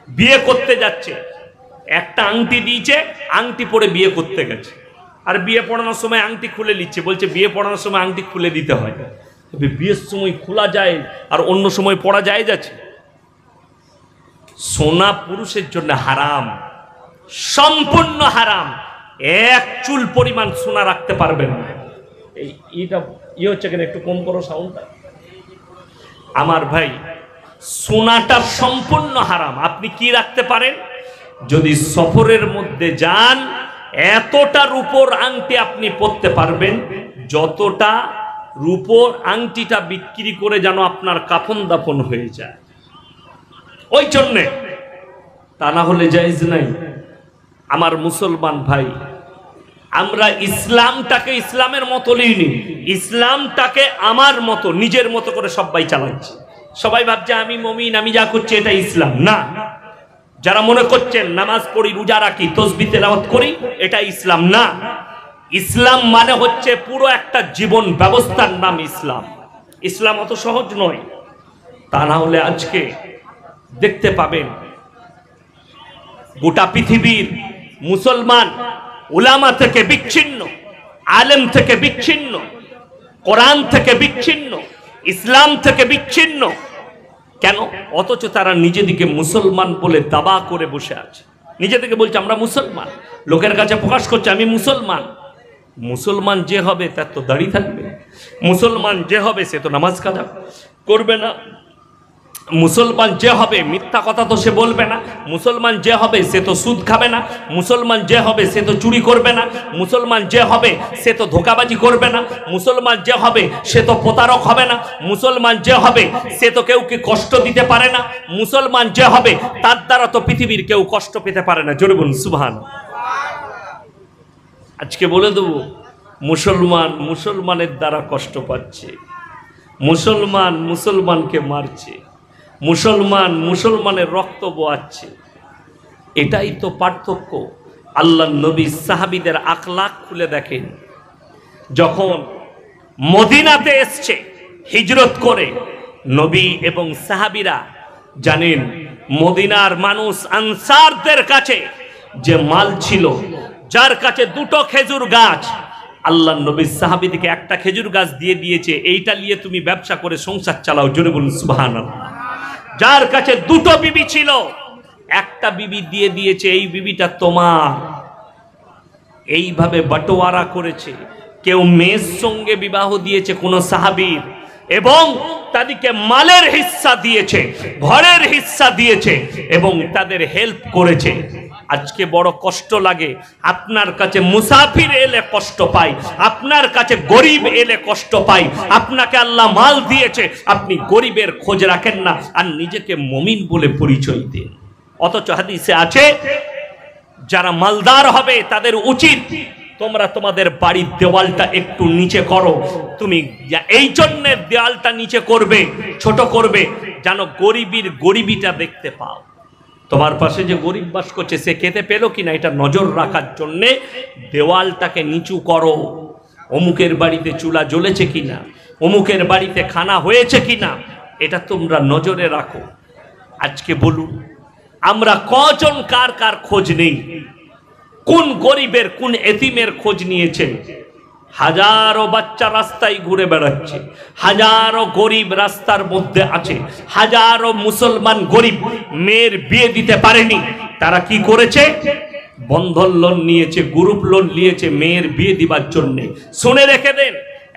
বিয়ে করতে যাচ্ছে, একটা আংটি দিয়েছে, আংটি পরে বিয়ে করতে গেছে, আর বিয়ে পড়ানোর সময় আংটি খুলে নিচ্ছে, বলছে বিয়ে পড়ানোর সময় আংটি খুলে দিতে হয়। বিয়ের সময় খোলা যায় আর অন্য সময় পড়া যায় যাচ্ছে। সোনা পুরুষের জন্য হারাম, সম্পূর্ণ হারাম। এক চুল পরিমাণ সোনা রাখতে পারবেন না। এইটা হচ্ছে কিনা, একটু কম করো সাউন্ডটা। আমার ভাই, সোনাটা সম্পূর্ণ হারাম। আপনি কি রাখতে পারেন? যদি সফরের মধ্যে যান, এতটা রূপোর আংটি আপনি পরতে পারবেন যতটা রূপোর আংটিটা বিক্রি করে যেন আপনার কাফন দাফন হয়ে যায়, ওই জন্যে। তা না হলে জায়েজ নাই। আমার মুসলমান ভাই, আমরা ইসলামটাকে ইসলামের মতো নিইনি, ইসলামটাকে আমার মতো, নিজের মতো করে সবাই চালাচ্ছি। সবাই ভাবছে আমি মুমিন, আমি যা করছি এটা ইসলাম না। যারা মনে করছেন নামাজ পড়ি, রোজা রাখি, তাসবিহ তেলাওয়াত করি, এটা ইসলাম না। ইসলাম মানে হচ্ছে পুরো একটা জীবন ব্যবস্থার নাম ইসলাম। ইসলাম অত সহজ নয়। তা না হলে আজকে দেখতে পাবেন গোটা পৃথিবীর মুসলমান উলামা থেকে বিচ্ছিন্ন, আলেম থেকে বিচ্ছিন্ন, কোরআন থেকে বিচ্ছিন্ন, ইসলাম থেকে বিচ্ছিন্ন। কেন? অথচ তারা নিজেদিকে মুসলমান বলে দাবা করে বসে আছে। নিজেদেরকে বলছে আমরা মুসলমান, লোকের কাছে প্রকাশ করছে আমি মুসলমান। মুসলমান যে হবে তার তো দাড়ি থাকবে, মুসলমান যে হবে সে তো নামাজ কাজা করবে না, মুসলমান যে হবে মিথ্যা কথা তো সে বলবে না, মুসলমান যে হবে সে তো সুদ খাবে না, মুসলমান যে হবে সে তো চুরি করবে না, মুসলমান যে হবে সে তো ধোঁকাবাজি করবে না, মুসলমান যে হবে সে তো প্রতারক হবে না, মুসলমান যে হবে সে তো কেউকে কষ্ট দিতে পারে না, মুসলমান যে হবে তার দ্বারা তো পৃথিবীর কেউ কষ্ট পেতে পারে না। জোরে বলুন সুবহানাল্লাহ। আজকে বলে দেব, মুসলমান মুসলমানের দ্বারা কষ্ট পাচ্ছে, মুসলমান মুসলমানকে মারছে, মুসলমান মুসলমানের রক্ত বোয়াচ্ছে। এটাই তো পার্থক্য। আল্লাহ নবী সাহাবীদের আখলাক খুলে দেখেন। যখন মদিনাতে এসছে হিজরত করে, নবী এবং সাহাবীরা জানেন মদিনার মানুষ আনসারদের কাছে যে মাল ছিল, যার কাছে দুটো খেজুর গাছ, আল্লাহ নবী সাহাবীদেরকে একটা খেজুর গাছ দিয়ে দিয়েছে, এইটা নিয়ে তুমি ব্যবসা করে সংসার চালাও। জোরে বলুন সুবহানাল্লাহ। যার কাছে দুটো বিবি ছিল, একটা বিবি দিয়ে দিয়েছে, এই বিবিটা তোমার। এইভাবে বাটোয়ারা করেছে। কেউ মেয়ের সঙ্গে বিবাহ দিয়েছে কোন সাহাবীর, এবং তাদেরকে মালের হিস্সা দিয়েছে, ঘরের হিস্সা দিয়েছে, এবং তাদের হেল্প করেছে। আজকে বড় কষ্ট লাগে, আপনার কাছে মুসাফির এলে কষ্ট পাই, আপনার কাছে গরিব এলে কষ্ট পাই। আপনাকে আল্লাহ মাল দিয়েছে, আপনি গরিবের খোঁজ রাখেন না, আর নিজেকে মুমিন বলে পরিচয় দেন। অথচ হাদিসে আছে যারা মালদার হবে তাদের উচিত তোমরা তোমাদের বাড়ির দেওয়ালটা একটু নিচে করো। তুমি এই জন্য দেওয়ালটা নিচে করবে, ছোট করবে, যেন গরিবীর গরিবিটা দেখতে পাও। তোমার পাশে যে গরিব বাস করছে সে খেতে পেলো কিনা এটা নজর রাখার জন্যে দেওয়ালটাকে নিচু করো। অমুকের বাড়িতে চুলা জ্বলেছে কিনা, অমুকের বাড়িতে খানা হয়েছে কিনা, এটা তোমরা নজরে রাখো। আজকে বলুন, আমরা কজন কার কার খোঁজ নেই? কোন গরিবের, কোন এতিমের খোঁজ নিয়েছেন? হাজারো বাচ্চা রাস্তায় ঘুরে বেড়াচ্ছে, হাজারো গরিব রাস্তার মধ্যে আছে, হাজারো মুসলমান গরিব মেয়ের বিয়ে দিতে পারেনি। তারা কি করেছে? বন্ধন লোন নিয়েছে, গ্রুপ লোন নিয়েছে মেয়ের বিয়ে দিবার জন্য। শুনে রেখে দেন,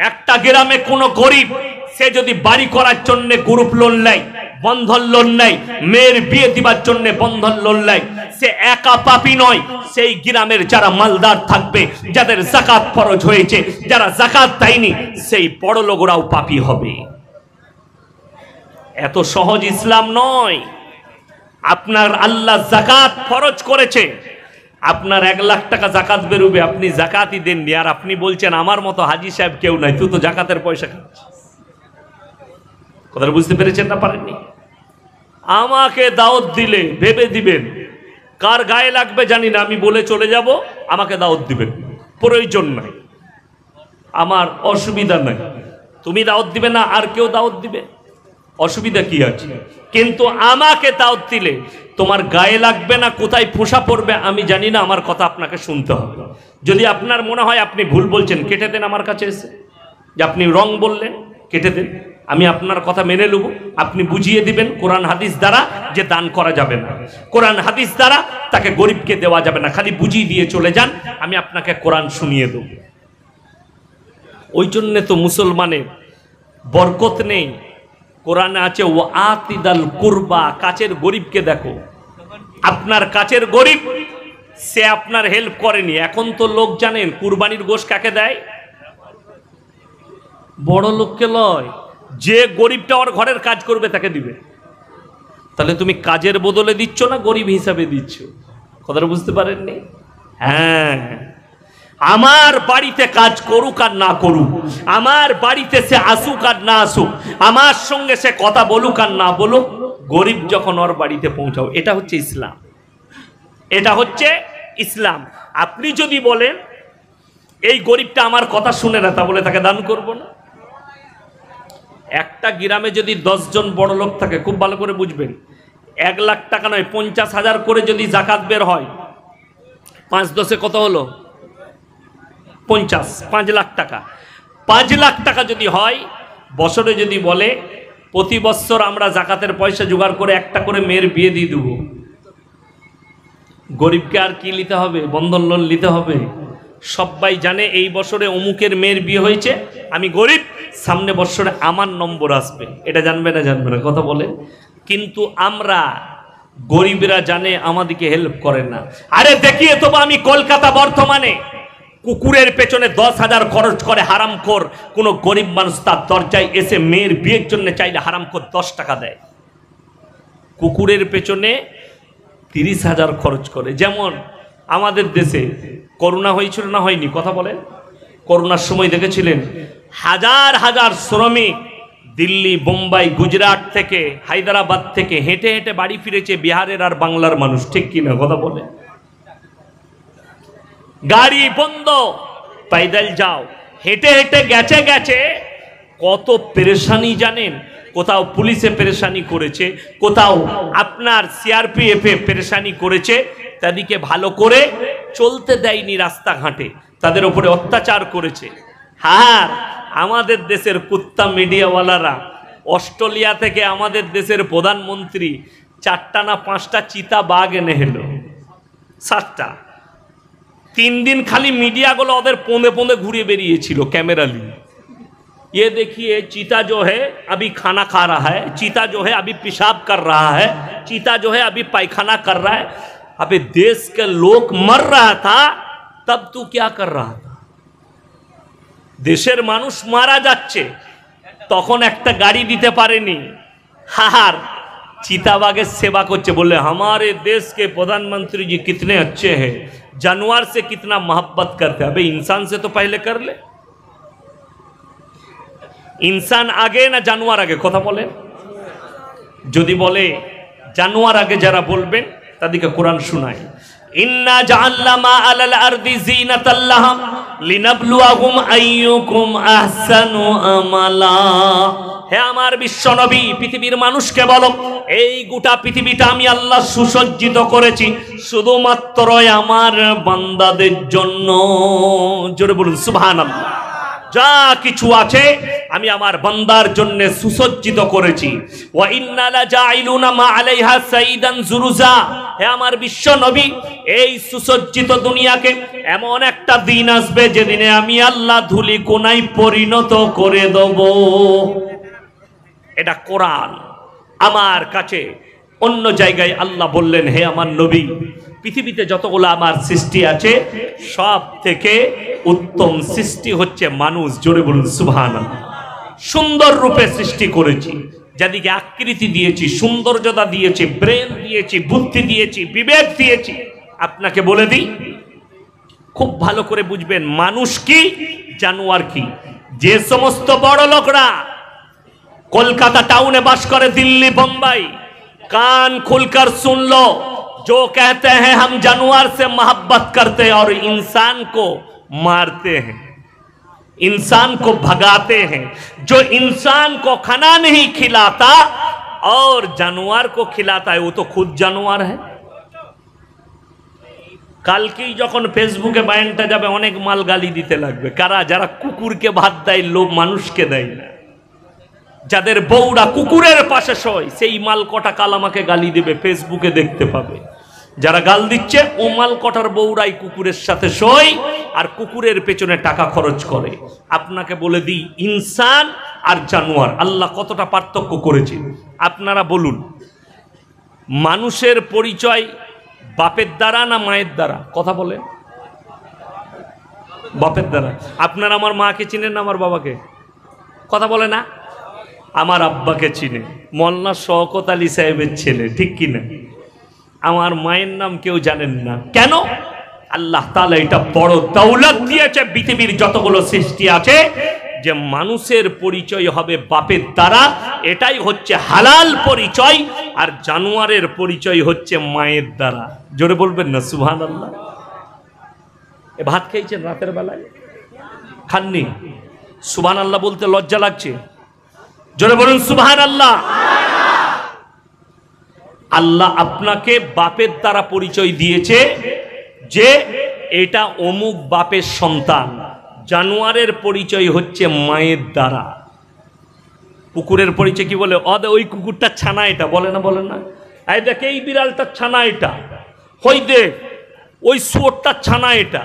একটা গ্রামে কোনো গরিব সে যদি বাড়ি করার জন্য গ্রুপ লোন নেয়, বন্ধন লোন নেয়, মেয়ের বিয়ে দিবার জন্য বন্ধন লোন নেয়, সে একা পাপী নয়। সেই গ্রামের যারা মালদার থাকবে, যাদের যাকাত ফরজ হয়েছে, যারা যাকাত দেয়নি, সেই বড় লোকরাও পাপী হবে। এত সহজ ইসলাম নয়। আপনার আল্লাহ যাকাত ফরজ করেছে, আপনার 1 লাখ টাকা যাকাত বেরোবে, আপনি যাকাতই দেননি, আর আপনি বলছেন আমার মতো হাজি সাহেব কেউ নাই, তুই তো যাকাতের পয়সা খাচ্ছিস। কথা বুঝতে পেরেছেন না পারেননি? আমাকে দাওয়াত দিলে ভেবে দিবেন, কার গায়ে লাগবে জানি না, আমি বলে চলে যাব, আমাকে দাওয়াত দিবেন, প্রয়োজন নাই, আমার অসুবিধা নাই। তুমি দাওয়াত দিবে না, আর কেউ দাওয়াত দিবে, অসুবিধা কি আছে? কিন্তু আমাকে দাওয়াত দিলে তোমার গায়ে লাগবে না, কোথায় ফোঁসা পড়বে আমি জানি না, আমার কথা আপনাকে শুনতে হবে। যদি আপনার মনে হয় আপনি ভুল বলছেন, কেটে দেন আমার কাছে এসে, যে আপনি রং বললেন, কেটে দেন, আমি আপনার কথা মেনে নেব। আপনি বুঝিয়ে দিবেন কোরআন হাদিস দ্বারা যে দান করা যাবে না, কোরআন হাদিস দ্বারা তাকে গরিবকে দেওয়া যাবে না, খালি বুঝিয়ে দিয়ে চলে যান, আমি আপনাকে কোরআন শুনিয়ে দেব। ওই জন্যে তো মুসলমানের বরকত নেই। কোরআনে আছে ও আতিদাল কুরবা, কাছের গরিবকে দেখো। আপনার কাছের গরিব, সে আপনার হেল্প করেনি। এখন তো লোক জানেন কুরবানির গোশ কাকে দেয়? বড় লোককে লয়, যে গরিবটা ওর ঘরের কাজ করবে তাকে দিবে। তাহলে তুমি কাজের বদলে দিচ্ছ না গরিব হিসাবে দিচ্ছ? কথাটা বুঝতে পারেননি? হ্যাঁ, আমার বাড়িতে কাজ করুক আর না করুক, আমার বাড়িতে সে আসুক আর না আসুক, আমার সঙ্গে সে কথা বলুক আর না বলুক, গরিব যখন ওর বাড়িতে পৌঁছাও, এটা হচ্ছে ইসলাম, এটা হচ্ছে ইসলাম। আপনি যদি বলেন এই গরিবটা আমার কথা শুনে না, তা বলে তাকে দান করব না। একটা গ্রামে যদি 10 জন বড় লোক থাকে, খুব ভালো করে বুঝবেন, 1 লাখ টাকা নয় 50,000 করে যদি জাকাত বের হয়, 5-10 কত হলো? 50, 5 লাখ টাকা। 5 লাখ টাকা যদি হয়, বছরে যদি বলে প্রতি বছর আমরা জাকাতের পয়সা জোগাড় করে একটা করে মেয়ের বিয়ে দিয়ে দেবো, গরিবকে আর কি নিতে হবে? বন্ধন লোন নিতে হবে? সবাই জানে এই বছরে অমুকের মেয়ের বিয়ে হয়েছে, আমি গরিব, সামনে বছরে আমার নম্বর আসবে, এটা জানবে না? জানবে না, কথা বলে। কিন্তু আমরা গরিবরা জানে, আমাদেরকে হেল্প করে না। আরে দেখিয়ে তো আমি কলকাতা বর্তমানে কুকুরের পেছনে 10,000 খরচ করে হারামখোর কোন গরিব মানুষ তার দরজায় এসে মেয়ের বিয়ের জন্য চাইলে হারামখোর 10 টাকা দেয়। কুকুরের পেছনে 30,000 খরচ করে। যেমন আমাদের দেশে করোনা হয়েছিল না হয়নি? কথা বলেন। করোনার সময় দেখেছিলেন হাজার হাজার শ্রমিক দিল্লি, বোম্বাই, গুজরাট থেকে, হায়দ্রাবাদ থেকে হেঁটে হেঁটে বাড়ি ফিরেছে, বিহারের আর বাংলার মানুষ, ঠিক কিনা? কথা বলে। গাড়ি বন্ধ, পাইদল যাও, হেঁটে হেঁটে গেছে। কত পেরেশানি জানেন? কোথাও পুলিশে পেরেশানি করেছে, কোথাও আপনার সিআরপিএফ এ পেরেশানি করেছে, তাদেরকে ভালো করে চলতে দেয়নি রাস্তাঘাটে, তাদের উপরে অত্যাচার করেছে। হ্যাঁ, আমাদের দেশের কুত্তা মিডিয়াওয়ালারা অস্ট্রেলিয়া থেকে আমাদের দেশের প্রধানমন্ত্রী 4টা না 5টা চিতা বাঘ এনে এলো, 7টা। 3 दिन खाली मीडिया गुलो ओদের पोंदे पोंदे घुरिए बेरिएছিল कैमरा लिए। ये देखिए चीता जो है अभी खाना खा रहा है, चीता जो है अभी पेशाब कर रहा है, चीता जो है अभी पैखाना कर रहा है। अबे देश के लोग मर रहा था, तब तू क्या कर रहा था? देशेर मानुष मारा जाच्छे, तखन एकटा गाड़ी दिते पारेनी। हार चीताबागेर सेवा करछे, बोले हमारे देश के प्रधानमंत्री जी कितने अच्छे हैं, जानवर से कितना मोहब्बत करते हैं। अबे इंसान से तो पहले कर ले, इंसान आगे ना जानवर आगे? कथा बोले। यदि बोले जानवर आगे যারা বলবেন তাদেরকে কোরআন শোনায়, ইন্না জাআলনা মা আলাল আরদি যিনাতাল লাহুম লিনাবলুয়াহুম আইয়ুকুম আহসানু আমালা। হে আমার বিশ্ব নবী, পৃথিবীর মানুষকে বলো, এই গোটা পৃথিবীটা আমি আল্লাহ সুসজ্জিত করেছি শুধুমাত্র আমার বান্দাদের জন্য। জোরে বলুন সুবহানাল্লাহ। যা কিছু আছে আমি আমার বান্দার জন্য সুসজ্জিত করেছি। ওয়া ইন্না লা জাইলুনা মা আলাইহা সাইদান জুরুজা। হে আমার বিশ্ব নবী, এই সুসজ্জিত দুনিয়াকে এমন একটা দিন আসবে যেদিনে আমি আল্লাহ ধুলি কোনায় পরিণত করে দেব। এটা কোরআন আমার কাছে। অন্য জায়গায় আল্লাহ বললেন, হে আমার নবী, পৃথিবীতে যতগুলো আমার সৃষ্টি আছে সব থেকে উত্তম সৃষ্টি হচ্ছে মানুষ। জোরে বলুন সুবহানাল্লাহ। সুন্দর রূপে সৃষ্টি করেছি, যাদিকে আকৃতি দিয়েছি, সৌন্দর্যতা দিয়েছি, ব্রেন দিয়েছি, বুদ্ধি দিয়েছি, বিবেক দিয়েছি। আপনাকে বলে দিই, খুব ভালো করে বুঝবেন মানুষ কি জানোয়ার কি। যে সমস্ত বড় লোকরা कोलकाता टाउन में बस करे, दिल्ली, बम्बई, कान खुलकर सुन लो, जो कहते हैं हम जानवर से मोहब्बत करते हैं और इंसान को मारते हैं। इंसान को भगाते हैं। जो इंसान को खाना नहीं खिलाता और जानवर को खिलाता है वो तो खुद जानवर है। কালকেই যখন ফেসবুকে বায়ানটা যাবে অনেক মাল গালি দিতে লাগবে। কারা? যারা কুকুরকে ভাত দেয়, লোক মানুষকে দেয় না। যাদের বউরা কুকুরের পাশে শোয় সেই মাল কটা কাল আমাকে গালি দেবে, ফেসবুকে দেখতে পাবে। যারা গাল দিচ্ছে ও মাল কটার বউরাই কুকুরের সাথে শোয় আর কুকুরের পেছনে টাকা খরচ করে। আপনাকে বলে দিই, ইনসান আর জানোয়ার আল্লাহ কতটা পার্থক্য করেছে আপনারা বলুন। মানুষের পরিচয় বাপের দ্বারা না মায়ের দ্বারা? কথা বলে বাপের দ্বারা। আপনারা আমার মাকে চিনেন না আমার বাবাকে? কথা বলে না? আমার আব্বাকে চিনে, মোল্লা শওকত আলী সাহেবের ছেলে, ঠিক কিনা? আমার মায়ের নাম কেউ জানেন না কেন? আল্লাহ তাআলা এটা বড় দৌলত দিয়েছে পৃথিবীর যতগুলো সৃষ্টি আছে যে মানুষের পরিচয় হবে বাপের দ্বারা, এটাই হচ্ছে হালাল পরিচয়। আর জানোয়ারের পরিচয় হচ্ছে মায়ের দ্বারা। জোরে বলবেন না সুবহানাল্লাহ? এ ভাত খেয়েছেন রাতের বেলায়? খাননি? সুবহানাল্লাহ বলতে লজ্জা লাগছে? জোরে বলুন সুবহানাল্লাহ। আল্লাহ আপনাকে বাপের দ্বারা পরিচয় দিয়েছে যে এটা অমুক বাপের সন্তান। জানোয়ারের পরিচয় হচ্ছে মায়ের দ্বারা। কুকুরের পরিচয় কি বলে? ওই কুকুরটার ছানা এটা, বলে না? বলে না? এই দেখ এই বিড়ালটার ছানা এটা, ওই দেখ ওই শুয়োরটার ছানা এটা।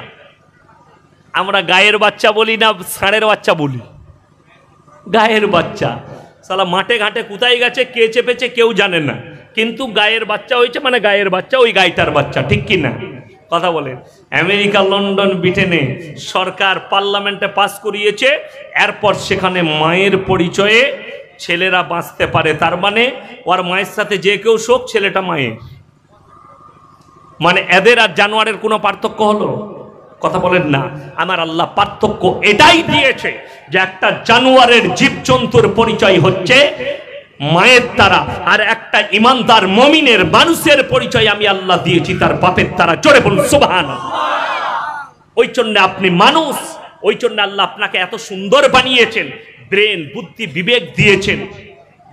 আমরা গায়ের বাচ্চা বলি না ষাঁড়ের বাচ্চা বলি? গায়ের বাচ্চা। সালা মাঠে ঘাটে কোথায় গেছে, কে চেপেছে কেউ জানে না, কিন্তু গায়ের বাচ্চা হয়েছে মানে গায়ের বাচ্চা, ওই গাইটার বাচ্চা, ঠিক কি না? কথা বলেন। আমেরিকা, লন্ডন, ব্রিটেনে সরকার পার্লামেন্টে পাস করিয়েছে, এরপর সেখানে মায়ের পরিচয়ে ছেলেরা বাঁচতে পারে। তার মানে ওর মায়ের সাথে যে কেউ শোক, ছেলেটা মায়ের। মানে এদের আর জানোয়ারের কোনো পার্থক্য হলো? কথা বলেন না। আমার আল্লাহ পার্থক্য এটাই দিয়েছে যে একটা জানোয়ারের জীবজন্তুর পরিচয় হচ্ছে মায়ের দ্বারা, আর একটা ইমানদার মুমিনের মানুষের পরিচয় আমি আল্লাহ দিয়েছি তার বাপের দ্বারা। জোরে বলুন সুবহানাল্লাহ। ওই জন্য আপনি মানুষ, ওই জন্য আল্লাহ আপনাকে এত সুন্দর বানিয়েছেন, ব্রেন, বুদ্ধি, বিবেক দিয়েছেন।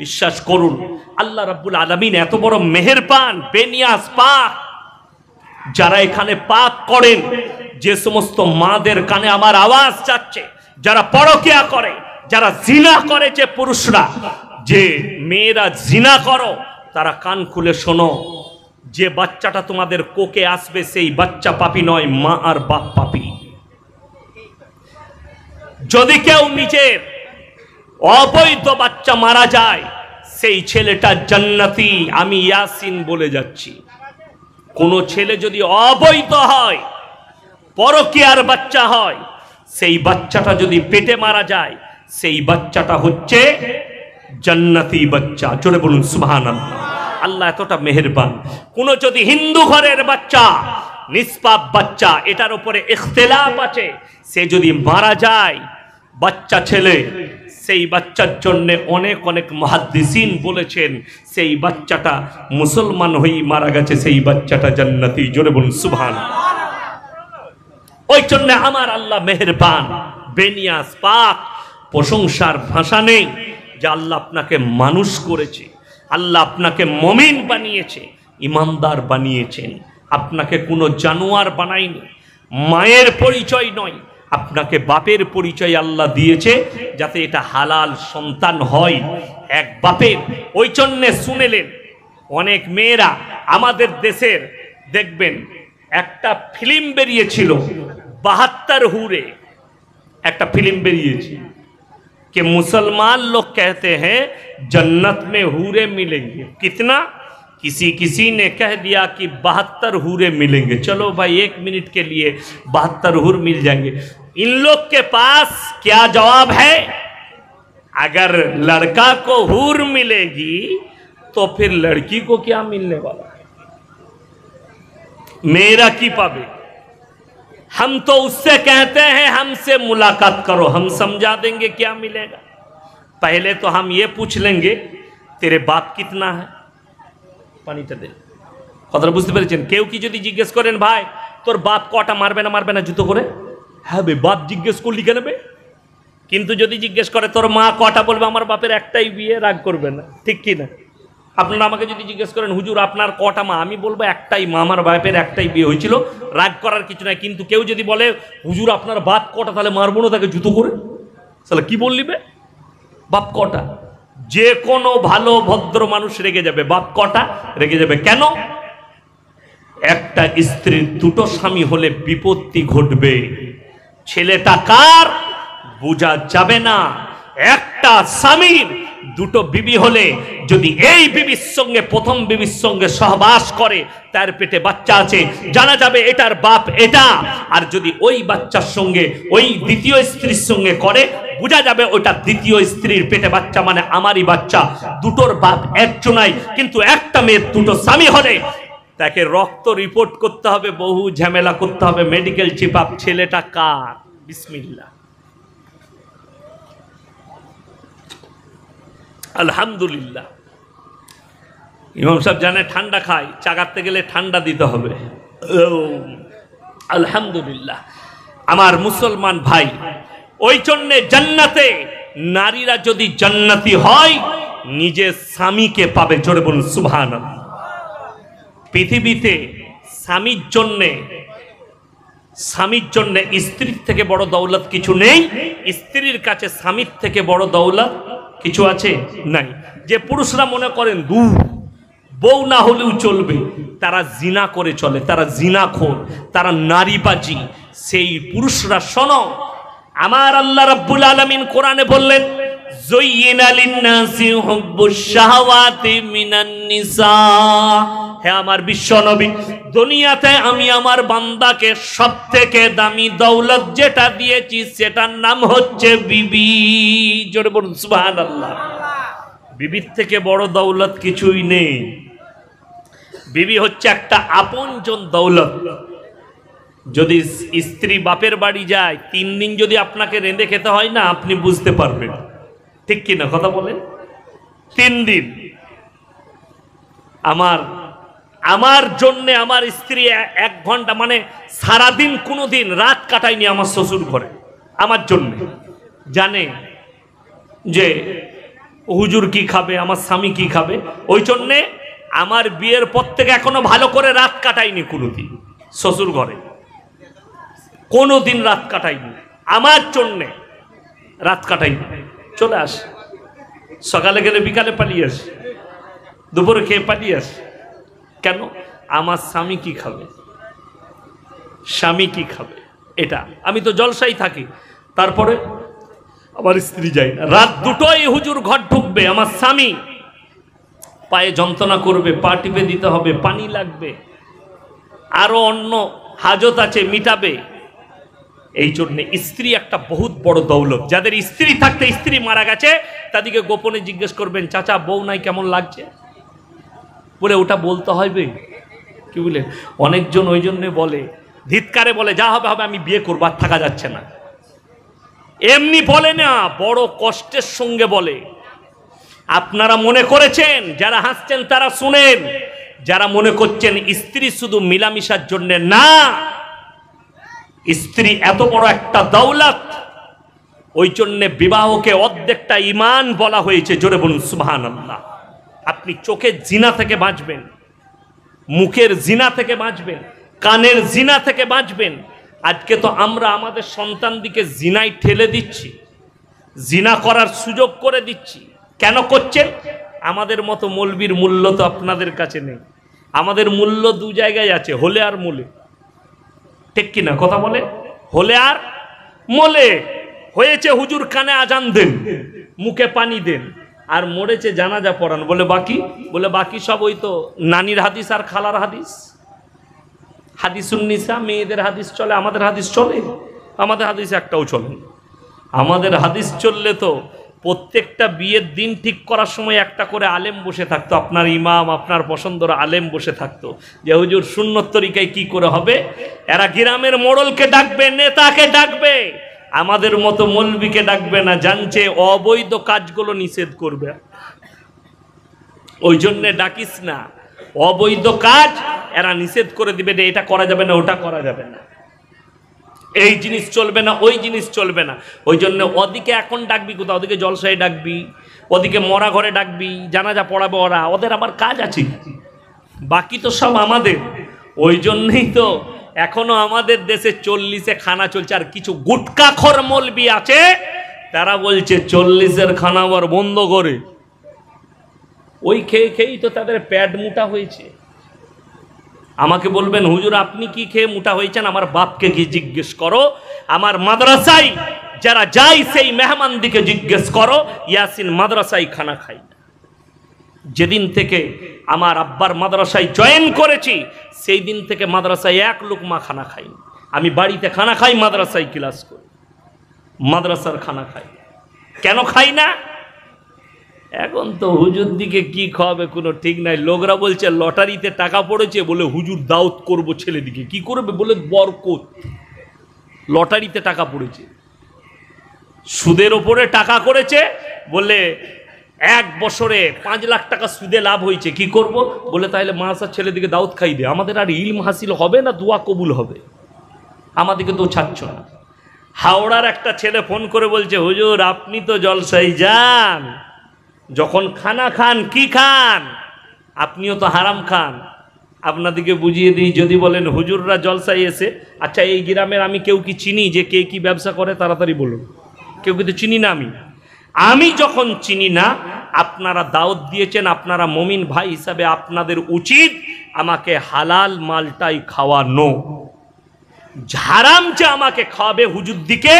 বিশ্বাস করুন আল্লাহ রাব্বুল আলামিন এত বড় মেহেরবান, বেনিয়াজ, পাক। যারা এখানে পাপ করেন, যে সমস্ত মাদের কানে আমার আওয়াজ যাচ্ছে, যারা পরকিয়া করে, যারা জিনা করেছে পুরুষরা, যে মেয়েরা জিনা করো, তারা কান খুলে শোনো, যে বাচ্চাটা তোমাদের কোকে আসবে সেই বাচ্চা পাপী নয়, মা আর বাপ পাপী। যদি কেউ নিজের অবৈধ বাচ্চা মারা যায়, সেই ছেলেটা জান্নাতি, আমি ইয়াসিন বলে যাচ্ছি। কোন ছেলে যদি অবৈধ হয়, পরকীয়ার বাচ্চা হয়, সেই বাচ্চাটা যদি পেটে মারা যায়, সেই বাচ্চাটা হচ্ছে জান্নাতি বাচ্চা। জোরে বলুন সুবহানাল্লাহ। আল্লাহ এতটা মেহেরবান। কোন যদি হিন্দু ঘরের বাচ্চা, নিষ্পাপ বাচ্চা, এটার উপরে ইখতিলাফ আছে, সে যদি মারা যায় বাচ্চা ছেলে, সেই বাচ্চার জন্য অনেক অনেক মুহাদ্দিসিন বলেছেন সেই বাচ্চাটা মুসলমান হয়ে মারা গেছে, সেই বাচ্চাটা জান্নাতি। জোরে বলুন সুবহানাল্লাহ। ওই জন্য আমার আল্লাহ মেহেরবান, বেনিয়াজ, পাক। প্রশংসার ভাষা নেই যে আল্লাহ আপনাকে মানুষ করেছে, আল্লাহ আপনাকে মুমিন বানিয়েছে, ইমানদার বানিয়েছেন। আপনাকে কোনো জানোয়ার বানায়নি। মায়ের পরিচয় নয়, আপনাকে বাপের পরিচয় আল্লাহ দিয়েছে, যাতে এটা হালাল সন্তান হয় এক বাপের। ওই জন্যে শুনেলেন অনেক মেয়েরা আমাদের দেশের, দেখবেন একটা ফিল্ম বেরিয়েছিল 72 হুরে, একটা ফিল্ম বেরিয়েছে कि मुसलमान लोग कहते हैं जन्नत में हूरे मिलेंगे। कितना? किसी ने कह दिया कि 72 हूरे मिलेंगे। चलो भाई 1 मिनट के लिए 72 हूर मिल जाएंगे। इन लोग के पास क्या जवाब है? अगर लड़का को हूर मिलेगी तो फिर लड़की को क्या मिलने वाला है? मेरा की पावे। हम तो उससे कहते हैं हमसे मुलाकात करो, हम समझा देंगे क्या मिलेगा। पहले तो हम ये पूछ लेंगे तेरे बाप कितना है। পানিটা দে। কথাটা বুঝতে পেরেছেন? কেউ কি যদি জিজ্ঞেস করেন ভাই তোর বাপ কটা মারবে না জুতো করে, হ্যাঁ বে বাপ জিজ্ঞেস করলি কেন বে? কিন্তু যদি জিজ্ঞেস করে তোর মা কটা, বলবে আমার বাপের একটাই বিয়ে, রাগ করবে না, ঠিক কি না? আপনারা আমাকে যদি জিজ্ঞেস করেন হুজুর আপনার কটা মা, আমি বলবো একটাই মা, আমার বাপের একটাই বিয়ে হয়েছিল, রাগ করার কিছু নাই। কিন্তু কেউ যদি বলে হুজুর আপনার বাপ কটা, তাহলে মারবো না তাকে জুতো করে। তাহলে কি বললিবে বাপ কটা? যে কোনো ভালো ভদ্র মানুষ রেগে যাবে, বাপ কটা রেগে যাবে। কেন? একটা স্ত্রীর দুটো স্বামী হলে বিপত্তি ঘটবে। ছেলেটা কার বোঝা যাবে না। একটা স্বামীর দুটো বিবি হলে যদি এই বিবির সঙ্গে প্রথম বিবির সঙ্গে সহবাস করে, তার পেটে বাচ্চা আছে, জানা যাবে এটার বাপ এটা। আর যদি ওই বাচ্চার সঙ্গে ওই দ্বিতীয় স্ত্রীর সঙ্গে করে, বোঝা যাবে ওটা দ্বিতীয় স্ত্রীর পেটে বাচ্চা, মানে আমারই বাচ্চা। দুটোর বাপ একজনাই। কিন্তু একটা মেয়ের দুটো স্বামী হলে তাকে রক্ত রিপোর্ট করতে হবে, বহু ঝামেলা করতে হবে, মেডিকেল চেক আপ। ছেলেটা কার? বিসমিল্লাহ, আলহামদুলিল্লাহ। ইমাম সাহেব জানে ঠান্ডা খায়, চাগাতে গেলে ঠান্ডা দিতে হবে। আলহামদুলিল্লাহ। আমার মুসলমান ভাই, ওই জন্যে জান্নাতে নারীরা যদি জান্নাতি হয়, নিজের স্বামীকে পাবে। জোরে বলুন সুবহানাল্লাহ। পৃথিবীতে স্বামীর জন্যে স্ত্রীর থেকে বড় দৌলত কিছু নেই। স্ত্রীর কাছে স্বামীর থেকে বড় দৌলত কিছু আছে? নাই। যে পুরুষরা মনে করেন বউ না হলেও চলবে, তারা জিনা করে চলে, তারা জিনাখোর, তারা নারীবাজি। সেই পুরুষরা শোনো, আমার আল্লাহ রাব্বুল আলামিন কোরআনে বললেন, যুয়িনা লিন-নাসি হুব্বুশ শাহাওয়াতি মিনান নিসা। হে আমার বিশ্ব নবী, দুনিয়াতে আমি আমার বান্দাকে সবথেকে দামি দৌলত যেটা দিয়েছি, সেটার নাম হচ্ছে বিবি। জোরে বলুন সুবহানাল্লাহ। বিবির থেকে বড় দৌলত কিছুই নেই। বিবি হচ্ছে একটা আপনজন দৌলত। যদি স্ত্রী বাপের বাড়ি যায়, 3 দিন যদি আপনাকে রেঁধে খেতে হয় না, আপনি বুঝতে পারবেন, ঠিক কিনা কথা বলেন? 3 দিন। আমার জন্যে আমার স্ত্রী 1 ঘন্টা, মানে সারাদিন কোনোদিন রাত কাটায়নি আমার শ্বশুর ঘরে আমার জন্যে। জানে যে হুজুর কি খাবে, আমার স্বামী কি খাবে। ওই জন্যে আমার বিয়ের পর থেকে এখনো ভালো করে রাত কাটায়নি কোনোদিন শ্বশুর ঘরে, কোনোদিন রাত কাটায়নি। আমার জন্যে রাত কাটায়নি। চলে আস, সকালে গেলে বিকালে পালিয়ে আসে, দুপুরে খেয়ে পালিয়ে আসে। কেন? আমার স্বামী কি খাবে, স্বামী কি খাবে, এটা। আমি তো জলসাই থাকি, তারপরে আমার স্ত্রী যায় না। রাত 2টোয় হুজুর ঘর ঢুকবে, আমার স্বামী পায়ে যন্ত্রণা করবে, পা টিপে দিতে হবে, পানি লাগবে, আরো অন্য হাজত আছে, মিটাবে। এই জন্য স্ত্রী একটা বহুত বড় দৌলত। যাদের স্ত্রী থাকতে স্ত্রী মারা গেছে, তাদেরকে গোপনে জিজ্ঞেস করবেন, চাচা বউ নাই, কেমন লাগছে? বলে ওটা বলতে হবে, কি বলে? অনেকজন ওই জন্য বলে, ধিৎকারে বলে, যা হবে হবে, আমি বিয়ে করবো, আর থাকা যাচ্ছে না। এমনি বলে না, বড় কষ্টের সঙ্গে বলে। আপনারা মনে করেছেন, যারা হাসছেন তারা শুনেন, যারা মনে করছেন স্ত্রী শুধু মিলামিশার জন্য, না, স্ত্রী এত বড় একটা দৌলত। ওই জন্য বিবাহকে অর্ধেকটা ঈমান বলা হয়েছে। জোরে বলুন সুবহানাল্লাহ। আপনি চোখের জিনা থেকে বাঁচবেন, মুখের জিনা থেকে বাঁচবেন, কানের জিনা থেকে বাঁচবেন। আজকে তো আমরা আমাদের সন্তানদিকে জিনায় ঠেলে দিচ্ছি, জিনা করার সুযোগ করে দিচ্ছি। কেন করছেন? আমাদের মতো মৌলবীর মূল্য তো আপনাদের কাছে নেই। আমাদের মূল্য 2 জায়গায় আছে, হলে আর মোলে, ঠিক কিনা কথা বলে? হলে আর মোলে। হয়েছে হুজুর কানে আজান দেন, মুখে পানি দেন, আর মরেছে জানাজা পড়ান। বলে বাকি? বলে বাকি সব ওই তো নানির হাদিস আর খালার হাদিস, হাদিসুন নিসা, মেয়েদের হাদিস চলে, আমাদের হাদিস চলে? আমাদের হাদিস একটাও চলে না। আমাদের হাদিস চললে তো প্রত্যেকটা বিয়ের দিন ঠিক করার সময় একটা করে আলেম বসে থাকতো, আপনার ইমাম, আপনার পছন্দর আলেম বসে থাকতো, যে হুজুর সুন্নত তরিকায় কি করে হবে। এরা গ্রামের মোড়লকে ডাকবে, নেতাকে ডাকবে, আমাদের মতো মৌলবীকে ডাকবে না, জানছে অবৈধ কাজগুলো নিষেধ করবে। ওই জন্যে ডাকিস না, অবৈধ কাজ এরা নিষেধ করে দিবে, এটা করা যাবে না, ওটা করা যাবে না। এই জিনিস চলবে না, ওই জিনিস চলবে না। ওই জন্য ওদিকে এখন ডাকবি কোথাও, ওদিকে জলসায় ডাকবি, ওদিকে মরা ঘরে ডাকবি, জানাজা পড়াবে ওরা, ওদের আবার কাজ আছে, বাকি তো সব আমাদের। ওই জন্যই তো এখনো আমাদের দেশে 40-এ খানা চলছে। আর কিছু গুটকাখোর মৌলবি আছে, তারা বলছে 40-এর খানা আবার বন্ধ করে। ওই খেয়ে খেয়েই তো তাদের পেট মোটা হয়েছে। আমাকে বলবেন হুজুর আপনি কি খেয়ে মোটা হয়েছেন? আমার বাপকে কি জিজ্ঞেস করো, আমার মাদ্রাসায় যারা যায় সেই মেহমান দিকে জিজ্ঞেস করো, ইয়াসিন মাদ্রাসায় খানা খাই না। যেদিন থেকে আমার আব্বার মাদ্রাসায় জয়েন করেছি সেই দিন থেকে মাদ্রাসায় এক লুকমা খানা খাই। আমি বাড়িতে খানা খাই, মাদ্রাসায় ক্লাস করি, মাদ্রাসার খানা খাই। কেন খাই না? এখন তো হুজুর দিকে কি খাওয়াবে কোনো ঠিক নাই। লোকরা বলছে লটারিতে টাকা পড়েছে, বলে হুজুর দাওয়াত করব ছেলেদিকে। কি করবে? বলে বরকত। লটারিতে টাকা পড়েছে, সুদের ওপরে টাকা করেছে, বলে 1 বছরে 5 লাখ টাকা সুদে লাভ হয়েছে। কি করব? বলে তাহলে মাসার ছেলেদিকে দাওয়াত খাইবে। আমাদের আর ইলম হাসিল হবে না, দোয়া কবুল হবে? আমাদেরকে তো ছাড়ছ না। হাওড়ার একটা ছেলে ফোন করে বলছে হুজুর আপনি তো জলসায় যান, যখন খানা খান কি খান? আপনিও তো হারাম খান। আপনাদেরকে বুঝিয়ে দিই, যদি বলেন হুজুররা জলসায় এসে, আচ্ছা এই গ্রামের আমি কেউ কি চিনি যে কে কি ব্যবসা করে? তাড়াতাড়ি বলুন। কেউ কিন্তু চিনি না। আমি যখন চিনি না, আপনারা দাওয়াত দিয়েছেন, আপনারা মুমিন ভাই হিসাবে আপনাদের উচিত আমাকে হালাল মালটাই খাওয়ানো। হারাম যে আমাকে খাওয়াবে হুজুর দিকে,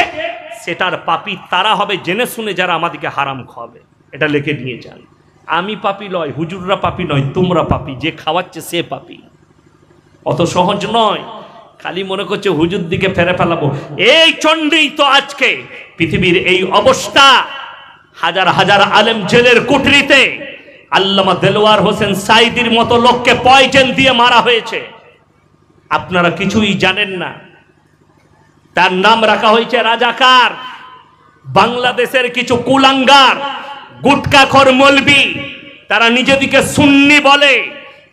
সেটার পাপী তারা হবে জেনে শুনে যারা আমাদেরকে হারাম খাওয়াবে। এটা লিখে নিয়ে যান। আমি পাপী নয়, হুজুররা পাপী নয়, তোমরা পাপী। যে খাওয়াচ্ছে সে পাপী। অত সহজ নয়। খালি মনে করছে হুজুর দিকে ফেরে ফেলাবো। এই চন্ডেই তো আজকে পৃথিবীর এই অবস্থা। হাজার হাজার আলেম জেলের কুঠরিতে। আল্লামা দেলোয়ার হোসেন সাইদির মতো লোককে পয়জন দিয়ে মারা হয়েছে। আপনারা কিছুই জানেন না। তার নাম রাখা হয়েছে রাজাকার। বাংলাদেশের কিছু কুলাঙ্গার গুটকাখোর মৌলবি, তারা নিজেদিকে সুন্নি বলে,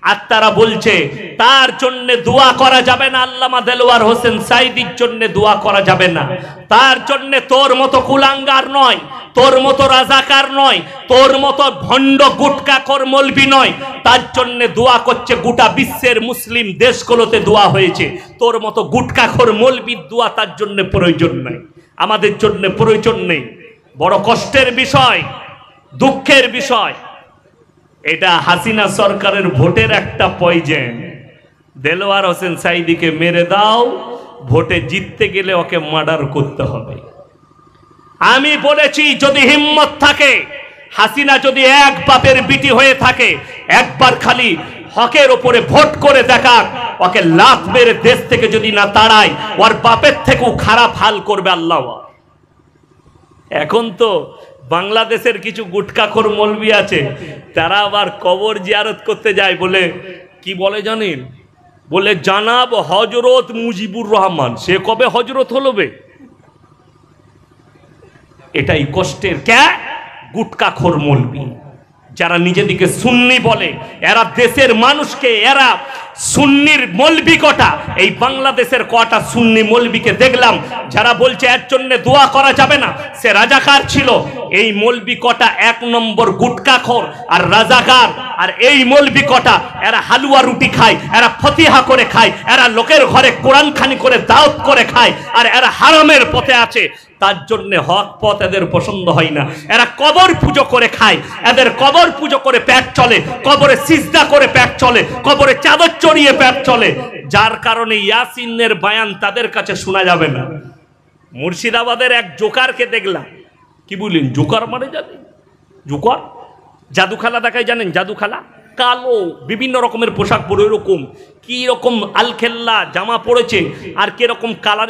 আর তারা বলছে তার জন্য দোয়া করা যাবে না। আল্লামা দেলোয়ার হোসেন সাইদির জন্য দোয়া করা যাবে না। তার জন্য তোর মতো কুলাঙ্গার নয়, তোর মতো রাজাকার নয়, তোর মতো ভণ্ড গুটকাখোর মৌলবি নয়, তার জন্য দোয়া করছে গোটা বিশ্বের মুসলিম দেশগুলোতে দোয়া হয়েছে। তোর মতো গুটকাখোর মৌলবির দোয়া তার জন্য প্রয়োজন নেই, আমাদের জন্য প্রয়োজন নেই। বড় কষ্টের বিষয়, দুঃখের বিষয়। এটা হাসিনা সরকারের ভোটের একটা পয়জন। দেলোয়ার হোসেন সাইদিকে মেরে দাও, ভোটে জিততে গেলে ওকে মার্ডার করতে হবে। আমি বলেছি যদি হিম্মত থাকে, হাসিনা যদি এক বাপের বিটি হয়ে থাকে, একবার খালি হকের ওপরে ভোট করে দেখাক, ওকে লাত মেরে দেশ থেকে যদি না তাড়ায়, ওর বাপের থেকেও খারাপ হাল করবে আল্লাহ। এখন তো বাংলাদেশের কিছু গুটকাখোর মৌলবি আছে, তারা আবার কবর জিয়ারত করতে যায়। বলে কি বলে জানেন? বলে জানাব হযরত মুজিবুর রহমান। সে কবে হযরত হলো বে? এটাই কষ্টের। কে? গুটকাখোর মৌলবি যারা নিজেদিকে সুন্নি বলে। এরা দেশের মানুষকে, এরা সুন্নির মৌলবি কটা, এই বাংলাদেশের কটা সুন্নি মৌলবিকে দেখলাম যারা বলছে এর জন্য দোয়া করা যাবে না, সে রাজাকার ছিল। এই মৌলবি কটা 1 নম্বর গুটকাখোর আর রাজাকার। আর এই মৌলবি কটা এরা হালুয়া রুটি খায়, এরা ফতিহা করে খায়, এরা লোকের ঘরে কোরআন খানি করে দাওয়াত করে খায়, আর এরা হারামের পথে আছে। তার জন্য হক পথ এদের পছন্দ হয় না। এরা কবর পুজো করে খায়, এদের কবর পুজো করে পেট চলে, কবরে সিজদা করে পেট চলে, কবরে চাদর চড়িয়ে পেট চলে। যার কারণে ইয়াসিনের বায়ান তাদের কাছে শোনা যাবে না। মুর্শিদাবাদের এক জোকারকে দেখলাম। কি বলেন? জোকার মানে জানেন? জোকার জাদুখালা দেখায়, জানেন জাদুখালা? কালো বিভিন্ন রকমের পোশাক পরে, এরকম কি রকম আলখেল্লা জামা পড়েছে, আর কিরকম কালার